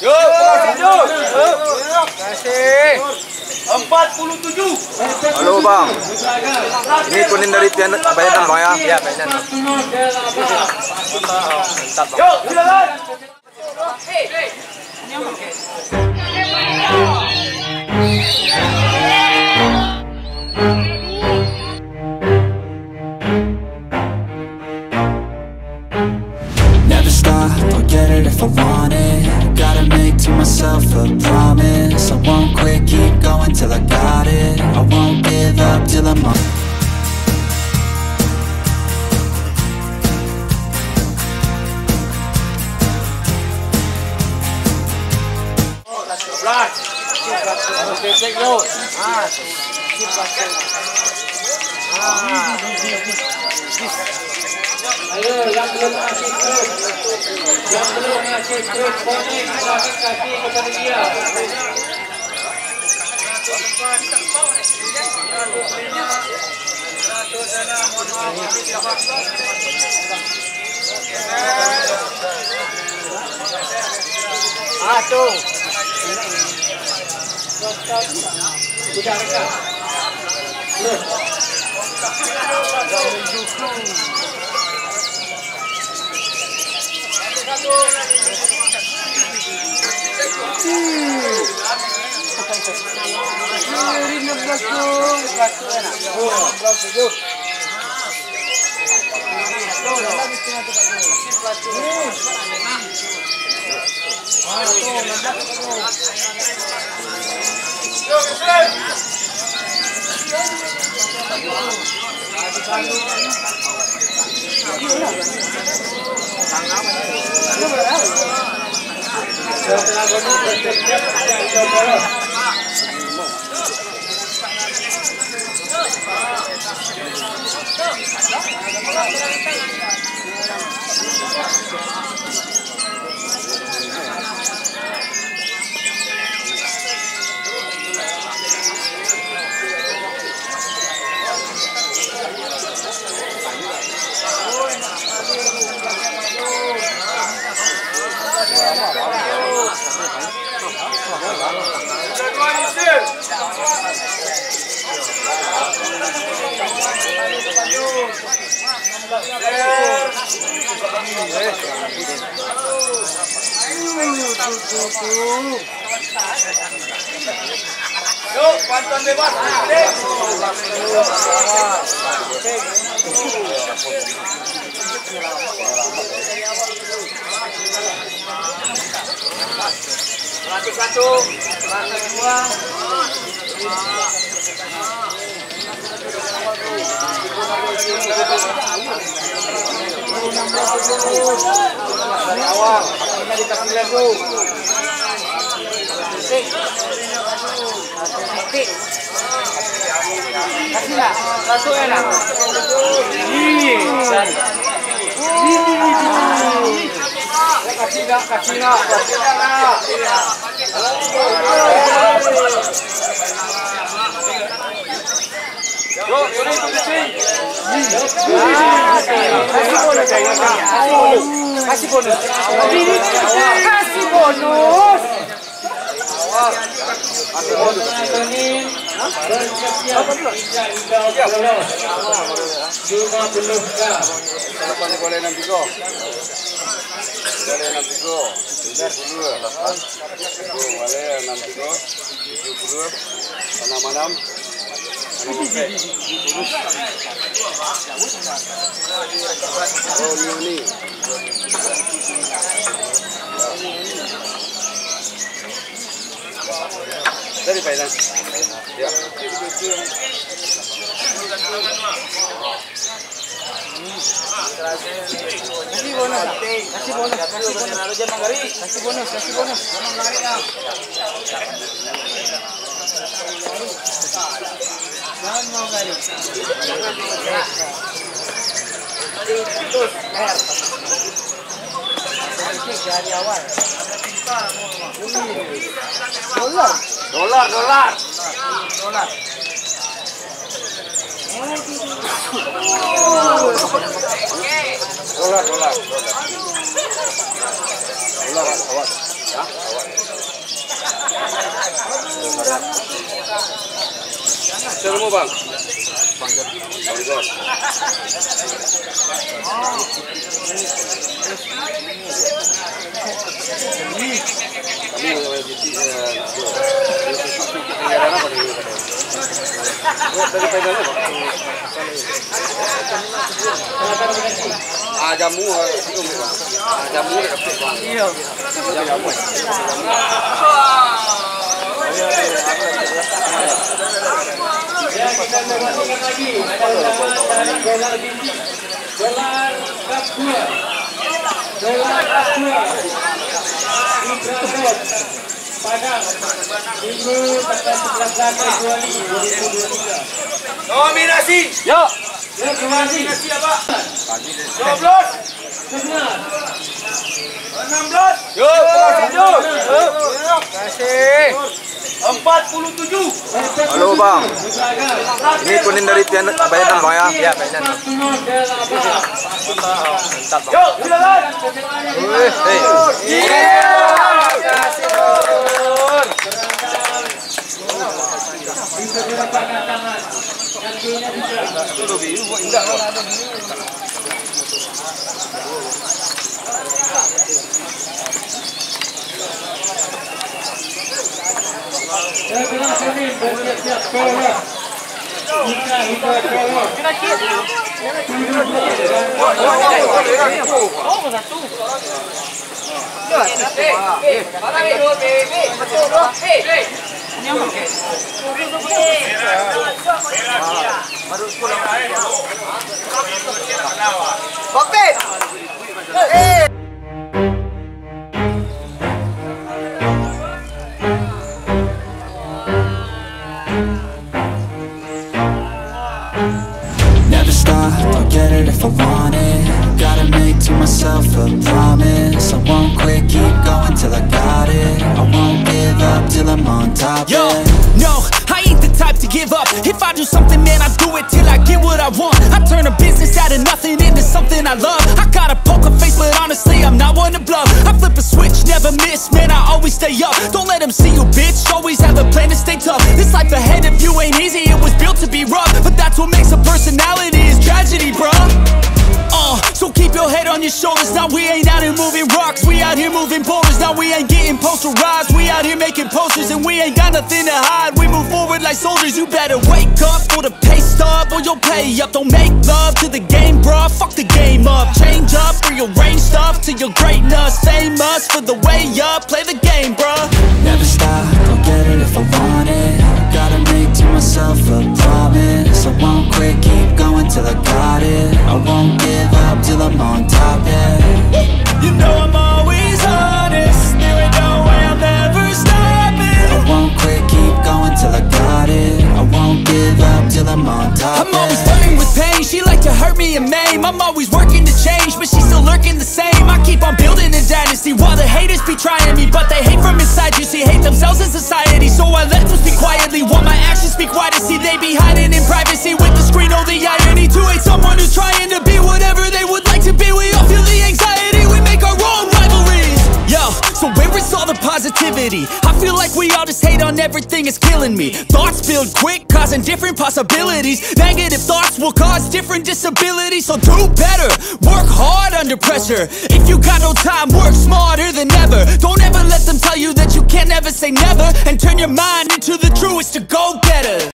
Yuk, kasih. 47. Halo bang, ini kunin dari Bayanan bang ya? Iya, Bayanan. Mantap bang. Yuk, silakan. Never stop, I'll get it if I want it. Gotta make to myself a promise. I won't quit, keep going till I got it. I won't give up till I'm on. Ayo, yang belum ngasih krip, Konin, kasih kepada dia. Tuh. Sudah rekam. Yuk, pantun bebas. Satu, dua. Dari awal, kita dikasih lagu. Kasih lah, satu enak. Kasih nggak? Kasih bonus. Dari Bayanan. Ya. Kasih bonus. Jangan mau gari. Dari awal. Dolar. Dolar. Dolar awak. Ya, awak. Semua bang. Jamu jamu iya jamu Ya, kita lanjutkan lagi. Ada Dolar Bikin, Dolar Kapua, Dolar Kapua, Ibrahim, Padang, Minggu tanggal 11 Februari 2023. Nominasi. Yo. Nominasi apa? 12. 16. Yo, terima kasih. 47. Halo bang, ini Konin dari Bayanan bang ya? Iya, Bayanan. Mantap bang. Yuk, silakan. Bisa diletakkan tangan. Kakinya bisa. Pedas Konin bersiap-siap keluar. Kita hidup keluar. Never stop, I'll get it if I want it. Gotta make to myself a promise. I won't quit, keep going till I got it. I won't give up till I'm on top. Yo, yeah. no, I ain't the type to give up. If I do something, man, I do it till I get what I want. I turn a business out of nothing into something I love. I got a poker face, but honestly, I'm not one to bluff. I flip a switch, never miss, man, I always stay up. Don't let them see you, bitch, always have a plan to stay tough. This life ahead of you ain't easy, it was built to be rough. But that's what makes a personality, is tragedy, bruh. So keep your head on your shoulders. Now we ain't out here moving rocks, we out here moving boulders. Now we ain't getting posterized, we out here making posters. And we ain't got nothing to hide, we move forward like soldiers. You better wake up for the pay stub, or you'll pay up. Don't make love to the game, bruh, fuck the game up. Change up, rearrange stuff to your greatness. Famous for the way up, play the game, bruh. Never stop, I'll get it if I want it. Gotta make to myself a promise. I won't quit, keep going till I got it. I won't give up till I'm on top, yeah. You know I'm always honest, there ain't no way I'm ever stopping. I won't quit, keep going till I got it. I won't give up till I'm on top, I'm always yeah. flirting with pain, she like to hurt me and maim. I'm always working to change, but she's still lurking the same. I keep on building a dynasty while the haters be trying me. But they hate from inside, you see, hate themselves in society. So I let them speak quietly, while my actions speak wider. See, they be hiding in privacy with the screen, oh the irony. To hate someone who's trying to be whatever they would like to be. We all feel the anxiety, we make our own rivalries. Yo, so where is all the positivity? I feel like we all just hate on everything, it's killing me. Thoughts build quick, causing different possibilities. Negative thoughts will cause different disabilities. So do better, work hard under pressure. If you got no time, work smarter than ever. Don't ever let them tell you that you can't never say never. And turn your mind